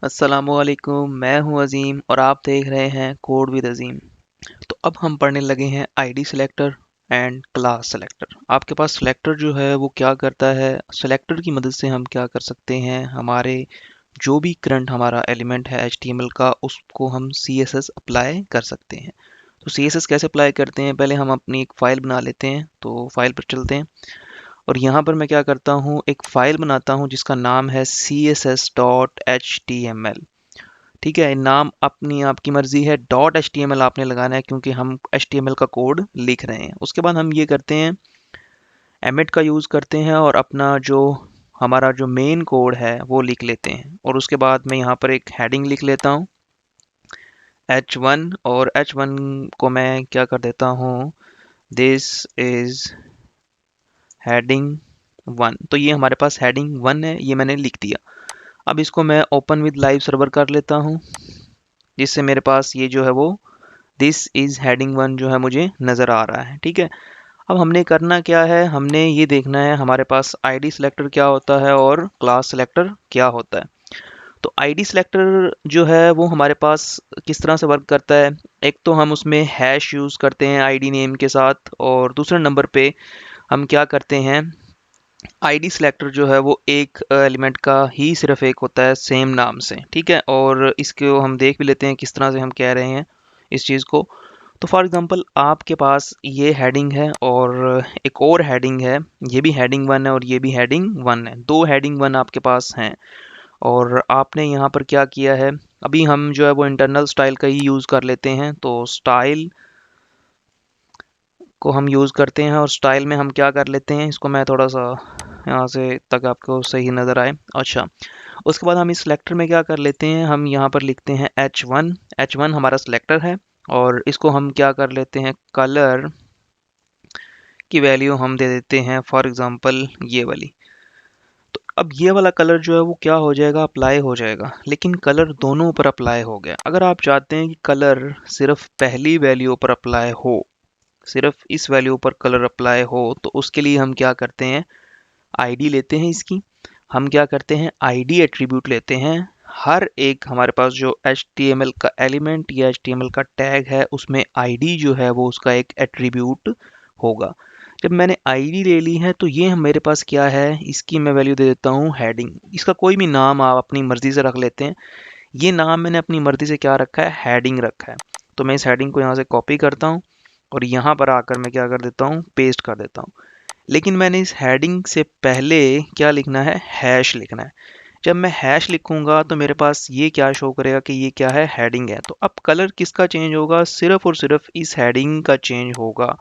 अस्सलामुअलैकुम, मैं हूं अज़ीम और आप देख रहे हैं कोड विद अज़ीम। तो अब हम पढ़ने लगे हैं ID selector and class selector. आपके पास सिलेक्टर जो है वो क्या करता है, सिलेक्टर की मदद से हम क्या कर सकते हैं, हमारे जो भी करंट हमारा एलिमेंट है एचटीएमएल का उसको हम सीएसएस अप्लाई कर सकते हैं। तो सीएसएस कैसे अप्लाई करते हैं, पहले हम अपनी एक फ़ाइल बना लेते हैं। तो फाइल पर चलते हैं और यहाँ पर मैं क्या करता हूँ, एक फ़ाइल बनाता हूँ जिसका नाम है css.html। ठीक है, नाम अपनी आपकी मर्जी है, dot H T M L आपने लगाना है क्योंकि हम एच टी एम एल का कोड लिख रहे हैं। उसके बाद हम ये करते हैं, एमिट का यूज़ करते हैं और अपना जो हमारा जो मेन कोड है वो लिख लेते हैं। और उसके बाद मैं यहाँ पर एक हेडिंग लिख लेता हूँ H1, और H1 को मैं क्या कर देता हूँ, दिस इज हेडिंग 1। तो ये हमारे पास हेडिंग 1 है, ये मैंने लिख दिया। अब इसको मैं ओपन विद लाइव सर्वर कर लेता हूँ, जिससे मेरे पास ये जो है वो दिस इज हेडिंग 1 जो है मुझे नज़र आ रहा है। ठीक है, अब हमने करना क्या है, हमने ये देखना है हमारे पास आईडी सिलेक्टर क्या होता है और क्लास सिलेक्टर क्या होता है। तो आईडी सिलेक्टर जो है वो हमारे पास किस तरह से वर्क करता है, एक तो हम उसमें हैश यूज़ करते हैं आईडी नेम के साथ, और दूसरे नंबर पे हम क्या करते हैं, आईडी सिलेक्टर जो है वो एक एलिमेंट का ही सिर्फ एक होता है सेम नाम से। ठीक है, और इसको हम देख भी लेते हैं किस तरह से हम कह रहे हैं इस चीज़ को। तो फॉर एग्जांपल आपके पास ये हेडिंग है और एक और हेडिंग है, ये भी हेडिंग 1 है और ये भी हेडिंग 1 है, दो हेडिंग 1 आपके पास हैं। और आपने यहाँ पर क्या किया है, अभी हम जो है वो इंटरनल स्टाइल का ही यूज़ कर लेते हैं। तो स्टाइल को हम यूज़ करते हैं और स्टाइल में हम क्या कर लेते हैं, इसको मैं थोड़ा सा यहाँ से तक आपको सही नज़र आए। अच्छा, उसके बाद हम इस सिलेक्टर में क्या कर लेते हैं, हम यहाँ पर लिखते हैं H1। H1 हमारा सिलेक्टर है और इसको हम क्या कर लेते हैं, कलर की वैल्यू हम दे देते हैं फॉर एग्जांपल ये वाली। तो अब ये वाला कलर जो है वो क्या हो जाएगा, अप्लाई हो जाएगा, लेकिन कलर दोनों पर अप्लाई हो गया। अगर आप चाहते हैं कि कलर सिर्फ पहली वैल्यू पर अप्लाई हो, सिर्फ इस वैल्यू पर कलर अप्लाई हो, तो उसके लिए हम क्या करते हैं, आईडी लेते हैं इसकी, हम क्या करते हैं आईडी एट्रीब्यूट लेते हैं। हर एक हमारे पास जो HTML का एलिमेंट या HTML का टैग है उसमें आईडी जो है वो उसका एक एट्रीब्यूट होगा। जब मैंने आईडी ले ली है तो ये मेरे पास क्या है, इसकी मैं वैल्यू दे देता हूँ हेडिंग। इसका कोई भी नाम आप अपनी मर्जी से रख लेते हैं। ये नाम मैंने अपनी मर्जी से क्या रखा है, हेडिंग रखा है। तो मैं इस हेडिंग को यहाँ से कॉपी करता हूँ और यहाँ पर आकर मैं क्या कर देता हूँ, पेस्ट कर देता हूँ। लेकिन मैंने इस हेडिंग से पहले क्या लिखना है, हैश लिखना है। जब मैं हैश लिखूंगा तो मेरे पास ये क्या शो करेगा कि ये क्या है, हेडिंग है। तो अब कलर किसका चेंज होगा, सिर्फ और सिर्फ इस हेडिंग का चेंज होगा।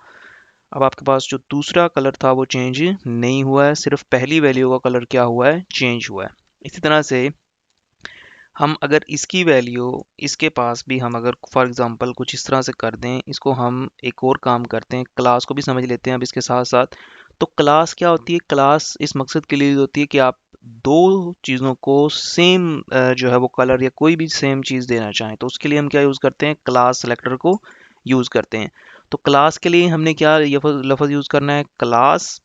अब आपके पास जो दूसरा कलर था वो चेंज नहीं हुआ है, सिर्फ पहली वैल्यू का कलर क्या हुआ है, चेंज हुआ है। इसी तरह से हम अगर इसकी वैल्यू इसके पास भी हम अगर फॉर एग्जांपल कुछ इस तरह से कर दें, इसको हम एक और काम करते हैं, क्लास को भी समझ लेते हैं अब इसके साथ साथ। तो क्लास क्या होती है, क्लास इस मकसद के लिए होती है कि आप दो चीज़ों को सेम जो है वो कलर या कोई भी सेम चीज़ देना चाहें, तो उसके लिए हम क्या यूज़ करते हैं, क्लास सेलेक्टर को यूज़ करते हैं। तो क्लास के लिए हमने क्या लफ्ज़ यूज़ करना है, क्लास।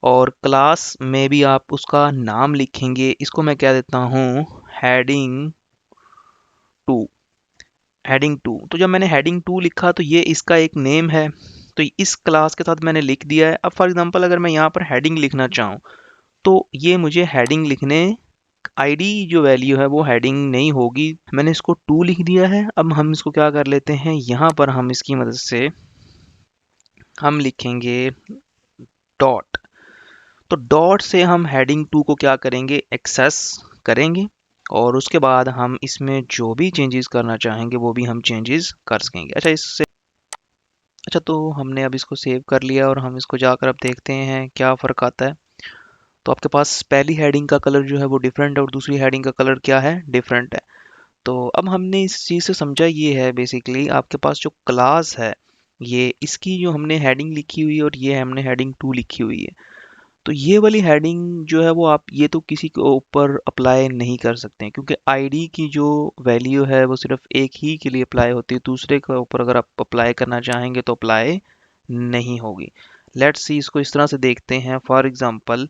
और क्लास में भी आप उसका नाम लिखेंगे, इसको मैं क्या देता हूँ, हेडिंग 2। हेडिंग 2, तो जब मैंने हेडिंग 2 लिखा तो ये इसका एक नेम है, तो इस क्लास के साथ मैंने लिख दिया है। अब फॉर एग्जांपल अगर मैं यहाँ पर हेडिंग लिखना चाहूँ तो ये मुझे हेडिंग लिखने, आईडी जो वैल्यू है वो हेडिंग नहीं होगी, मैंने इसको 2 लिख दिया है। अब हम इसको क्या कर लेते हैं, यहाँ पर हम इसकी मदद से हम लिखेंगे डॉट। तो डॉट से हम हेडिंग 2 को क्या करेंगे, एक्सेस करेंगे और उसके बाद हम इसमें जो भी चेंजेस करना चाहेंगे वो भी हम चेंजेस कर सकेंगे। अच्छा, इससे अच्छा, तो हमने अब इसको सेव कर लिया और हम इसको जाकर अब देखते हैं क्या फ़र्क आता है। तो आपके पास पहली हेडिंग का कलर जो है वो डिफरेंट है और दूसरी हेडिंग का कलर क्या है, डिफरेंट है। तो अब हमने इस चीज़ से समझा ये है, बेसिकली आपके पास जो क्लास है, ये इसकी जो हमने हेडिंग लिखी हुई है और ये हमने हेडिंग 2 लिखी हुई है। तो ये वाली हेडिंग जो है वो आप ये तो किसी के ऊपर अप्लाई नहीं कर सकते हैं, क्योंकि आईडी की जो वैल्यू है वो सिर्फ एक ही के लिए अप्लाई होती है, दूसरे के ऊपर अगर आप अप्लाई करना चाहेंगे तो अप्लाई नहीं होगी। लेट्स सी, इसको इस तरह से देखते हैं। फॉर एग्जांपल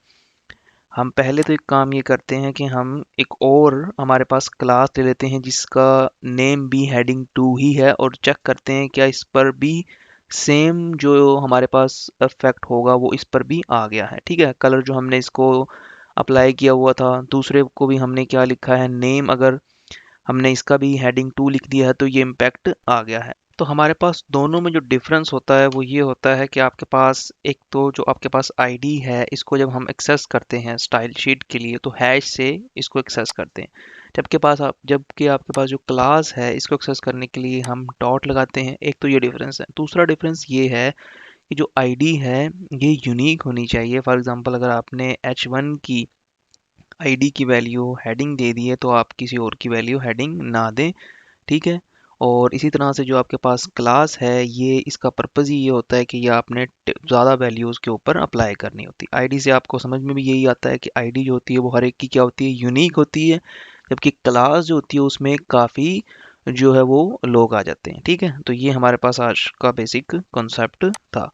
हम पहले तो एक काम ये करते हैं कि हम एक और हमारे पास क्लास ले लेते हैं जिसका नेम भी हेडिंग टू ही है, और चेक करते हैं क्या इस पर भी सेम जो हमारे पास इफेक्ट होगा वो इस पर भी आ गया है। ठीक है, कलर जो हमने इसको अप्लाई किया हुआ था, दूसरे को भी हमने क्या लिखा है, नेम, अगर हमने इसका भी हेडिंग टू लिख दिया है तो ये इम्पैक्ट आ गया है। तो हमारे पास दोनों में जो डिफरेंस होता है वो ये होता है कि आपके पास एक तो जो आपके पास आईडी है, इसको जब हम एक्सेस करते हैं स्टाइल शीट के लिए तो हैश से इसको एक्सेस करते हैं। जबकि आपके पास जो क्लास है इसको एक्सेस करने के लिए हम डॉट लगाते हैं। एक तो ये डिफरेंस है। दूसरा डिफरेंस ये है कि जो आईडी है ये यूनिक होनी चाहिए। फॉर एग्जांपल अगर आपने H1 की आईडी की वैल्यू हेडिंग दे दी है तो आप किसी और की वैल्यू हेडिंग ना दें। ठीक है, और इसी तरह से जो आपके पास क्लास है ये इसका पर्पज़ ही ये होता है कि ये आपने ज़्यादा वैल्यूज़ के ऊपर अप्लाई करनी होती है। आईडी से आपको समझ में भी यही आता है कि आईडी जो होती है वो हर एक की क्या होती है, यूनिक होती है, जबकि क्लास जो होती है उसमें काफ़ी जो है वो लोग आ जाते हैं। ठीक है, तो ये हमारे पास आज का बेसिक कॉन्सेप्ट था।